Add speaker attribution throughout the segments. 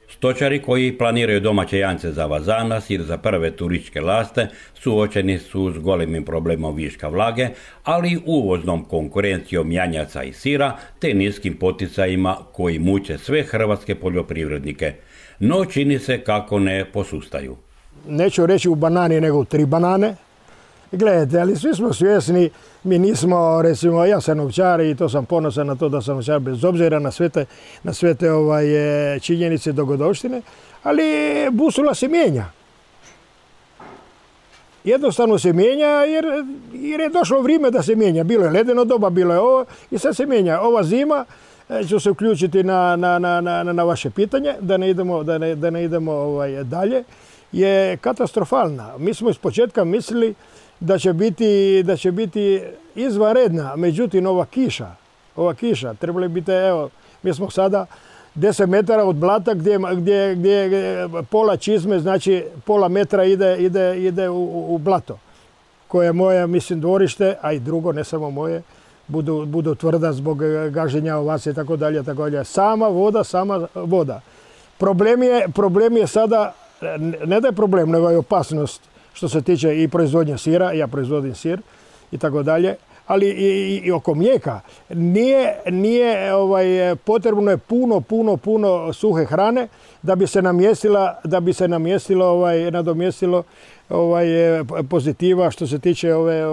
Speaker 1: Stočari koji planiraju domaće jance za vazana, sir za prve turističke laste, suočeni su s golemim problemom viška vlage, ali i uvoznom konkurencijom janjaca i sira, te niskim poticajima koji muče sve hrvatske poljoprivrednike. No čini se kako ne posustaju.
Speaker 2: Neću reći u banani, nego u 3 banane. Gledajte, ali svi smo svjesni, mi nismo, recimo, ja sam ovčar i to sam ponosan na to da sam ovčar bez obzira na sve te činjenice dogodovštine, ali busula se mijenja. Jednostavno se mijenja jer je došlo vrijeme da se mijenja. Bilo je ledeno doba, bilo je ovo i sad se mijenja. Ova zima, ću se uključiti na vaše pitanje, da ne idemo dalje, je katastrofalna. Mi smo iz početka mislili da će biti izvanredna, međutim ova kiša, trebali biti, evo, mi smo sada 10 metara od blata gdje pola čizme, znači pola metra ide u blato, koje je moje, mislim, dvorište, a i drugo, ne samo moje, budu tvrda zbog gaženja ovaca i tako dalje. Sama voda. Problem je sada, ne da je problem, nego je opasnost što se tiče i proizvodnje sira, ja proizvodim sir i tako dalje, ali i oko mlijeka. Nije potrebno je puno suhe hrane da bi se nadomjestilo pozitiva što se tiče ove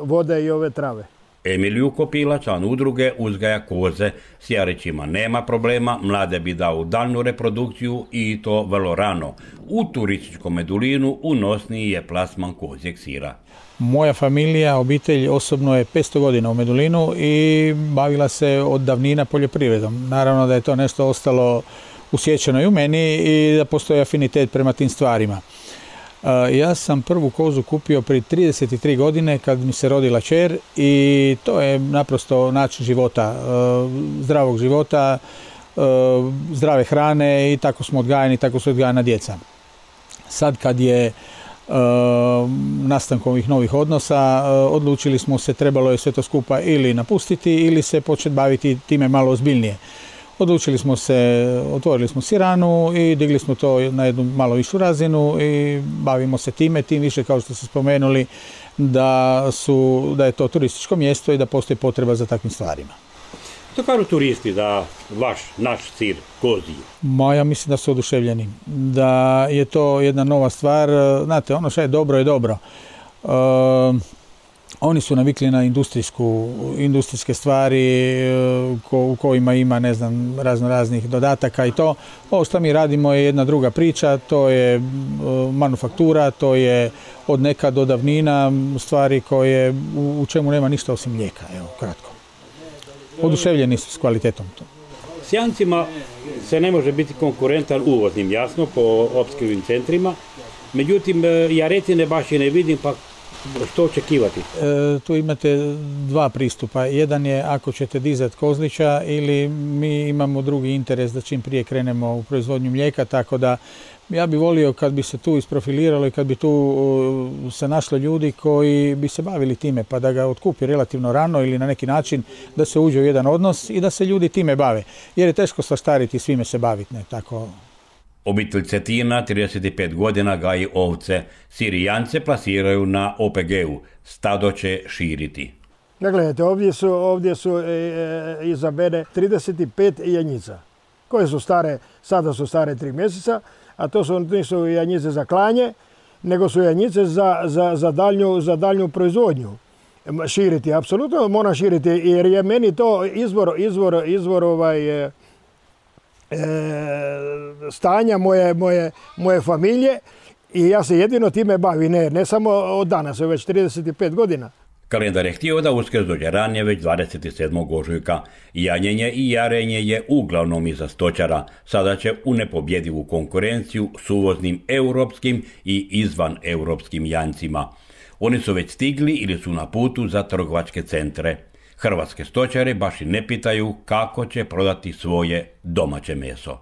Speaker 2: vode i ove trave.
Speaker 1: Emiliju Kopila, član udruge, uzgaja koze. S jarećima nema problema, mlade bi dao u daljnju reprodukciju i to vrlo rano. U turističkom Medulinu unosniji je plasman kozjeg sira.
Speaker 3: Moja familija, obitelj osobno je 500 godina u Medulinu i bavila se od davnina poljoprivredom. Naravno da je to nešto ostalo usjećeno i u meni i da postoji afinitet prema tim stvarima. Ja sam prvu kozu kupio prije 33 godine kad mi se rodila kćer i to je naprosto način života, zdravog života, zdrave hrane i tako smo odgajani, tako su odgajana djeca. Sad kad je nastankom ovih novih odnosa, odlučili smo se, trebalo je sve to skupa ili napustiti ili se početi baviti time malo ozbiljnije. Odlučili smo se, otvorili smo siranu i digli smo to na jednu malo višu razinu i bavimo se time, tim više kao što ste spomenuli da je to turističko mjesto i da postoji potreba za takvim stvarima.
Speaker 1: Što kažu turisti za naš sir kozji?
Speaker 3: Ja mislim da su oduševljeni, da je to jedna nova stvar. Znate, ono što je dobro. Oni su navikli na industrijske stvari u kojima ima, ne znam, raznih dodataka i to. Ovo što mi radimo je jedna druga priča, to je manufaktura, to je od nekad do davnina stvari koje u čemu nema ništa osim mlijeka, evo, kratko. Oduševljeni su s kvalitetom.
Speaker 1: S jancima se ne može biti konkurentan uvoznim, jasno, po opskrbnim centrima. Međutim, jaretine baš i ne vidim, pa što očekivati?
Speaker 3: Tu imate dva pristupa. Jedan je ako ćete dizati kozlića ili mi imamo drugi interes da čim prije krenemo u proizvodnju mlijeka, tako da ja bih volio kad bi se tu isprofiliralo i kad bi tu se našlo ljudi koji bi se bavili time pa da ga otkupi relativno rano ili na neki način da se uđe u jedan odnos i da se ljudi time bave. Jer je teško svaštariti i svime se baviti. Ne, tako.
Speaker 1: Obitelj Cetina, 35 godina, gaji ovce. Sir i jance plasiraju na OPG-u. Stado će širiti.
Speaker 2: Gledajte, ovdje su iza mene 35 janjica, koje su stare, sada su stare 3 mjeseca, a to nisu janjice za klanje, nego su janjice za daljnju proizvodnju. Širiti, apsolutno moram širiti, jer je meni to izvor stanja moje familije i ja se jedino time bavim, ne samo od danas, već 35 godina.
Speaker 1: Kalendar je htio da Uskrs dođe ranije, već 27. ožujka. Janjenje i jarenje je uglavnom iza stočara. Sada će u nepobjedivu konkurenciju s uvoznim europskim i izvan europskim jancima. Oni su već stigli ili su na putu za trgovačke centre. Hrvatske stočare baš i ne pitaju kako će prodati svoje domaće meso.